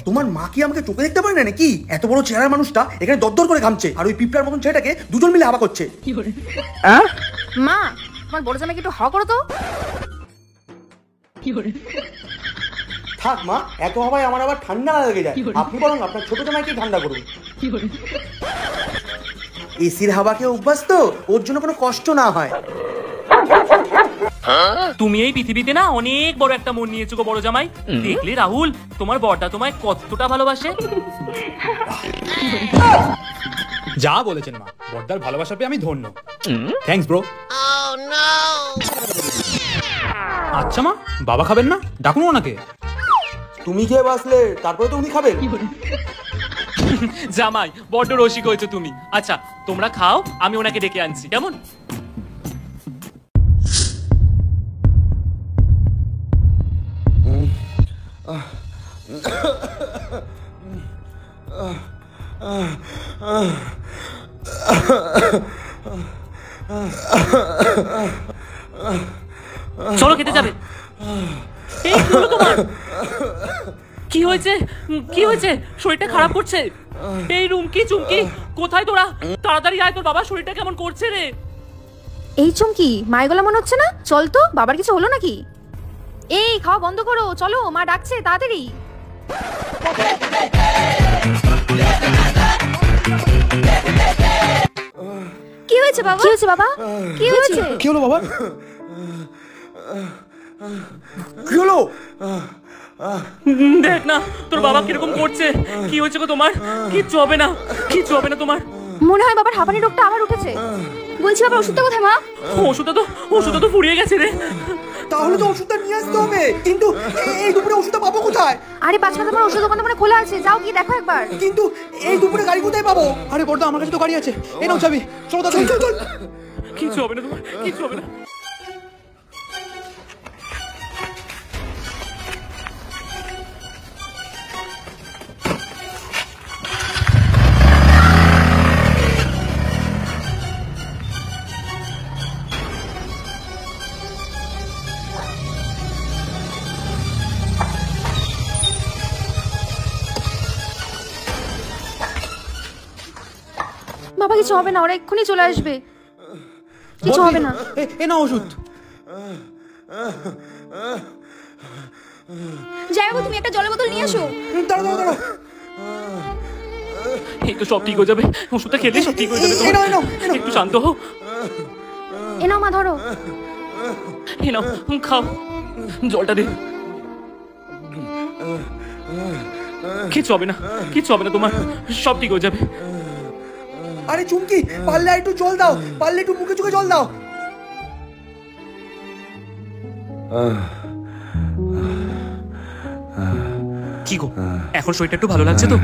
তোমার মা কি আমাকে চোখে দেখতে পারে না নাকি? এত বড় চেহারার মানুষটা এখানে দরদর করে ঘামছে, আর ওই পিঁপড়ার মতন ছেলেটাকে দুজন মিলে হাবা করছে। মা, তোমার বড় জামাইকে একটু হাওয়া করো তো। থাক মা, এত হাওয়ায় আমার আবার ঠান্ডা লেগে যায়। আপনি বরং আপনার ছোট জামাইকে ঠান্ডা করুন। এসির হাওয়াকে অভ্যাস তো, ওর জন্য কোনো কষ্ট না হয়। তুমি এই পৃথিবীতে না অনেক বড় একটা মন নিয়েছো গো বড় জামাই। দেখলে রাহুল, তোমার বড়টা তোমায় কতটা ভালোবাসে। যা বলেছেন মা, বড়দার ভালোবাসা পেয়ে আমি ধন্য। Thanks bro. আচ্ছা মা, বাবা খাবেন না? ডাকুন ওনাকে। তুমি খেয়ে বাসলে তারপরে তো উনি খাবেন। জামাই বড্ড রসিক হয়েছো তুমি। আচ্ছা তোমরা খাও, আমি ওনাকে ডেকে আনছি, কেমন? চলো খেতে যাবে। এই কি হলো তোমার? কি হয়েছে? কি হয়েছে? শরীরটা খারাপ করছে? এই রুমকি চুমকি কোথায় তোরা? তাড়াতাড়ি আয়, তোর বাবার শরীরটা কেমন করছে রে। এই চুমকি, মায়ের গলা মনে হচ্ছে না? চল তো, বাবার কিছু হলো নাকি? এই খাওয়া বন্ধ করো, চলো মা ডাকছে, তাড়াতাড়ি। কি হয়েছে বাবা? কি হয়েছে বাবা? কি হয়েছে? কি হলো বাবা? কি হলো? দেখ না তোর বাবা কিরকম করছে। কি হয়েছে গো তোমার? কিচ্ছু হবে না, কিচ্ছু হবে না তোমার। মনে হয় বাবার হাঁপানি রোগটা আবার উঠেছে। বলছি বাবার ওষুধটা কোথায় মা? ওষুধটা তো ফুরিয়ে গেছে রে। তাহলে তো ওষুধটা নিয়ে আসতে হবে, কিন্তু এই দুপুরে ওষুধটা পাবো কোথায়? আরে 5 মিনিট পর ওষুধ দোকান মানে খোলা আছে, যাও গিয়ে দেখো একবার। কিন্তু এই দুপুরে গাড়ি কোথায় পাবো? আরে বড়দা, আমার কাছে তো গাড়ি আছে, এই নাও চাবি, চলো তাড়াতাড়ি। চল। কিচ্ছু হবে না তোমার, কিচ্ছু হবে না। বাবা কিছু হবে না, ওরা এক্ষুনি চলে আসবে, কিছু হবে না। এ নাও ওষুধ। যাই বাবু, তুমি একটা জলের বোতল নিয়ে এসো। দাঁড়াও। এই তো সব ঠিক হয়ে যাবে, ওষুধটা খেলে সব ঠিক হয়ে যাবে। একটু শান্ত হও। এ নাও মা, ধরো। এ নাও খাও, জলটা দে। কিচ্ছু হবে না, কিচ্ছু হবে না তোমার, সব ঠিক হয়ে যাবে। আরে চুমকি, পারলে একটু জল দাও, পারলে একটু মুখে চোখে জল দাও। কি গো, এখন শরীরটা একটু ভালো লাগছে তো?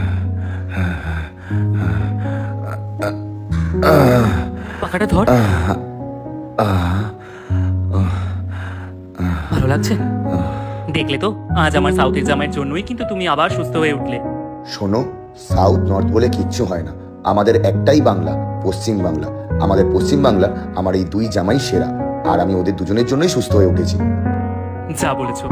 পাখাটা ধর। ভালো লাগছে? দেখলে তো, আজ আমার সাউথের জামাইয়ের জন্যই কিন্তু তুমি আবার সুস্থ হয়ে উঠলে। শোনো, সাউথ নর্থ বলে কিচ্ছু হয় না, আমাদের একটাই বাংলা, পশ্চিম বাংলা। আমাদের পশ্চিম বাংলা, আমার এই 2 জামাই সেরা, আর আমি ওদের দুজনের জন্যই সুস্থ হয়ে উঠেছি। যা বলেছো।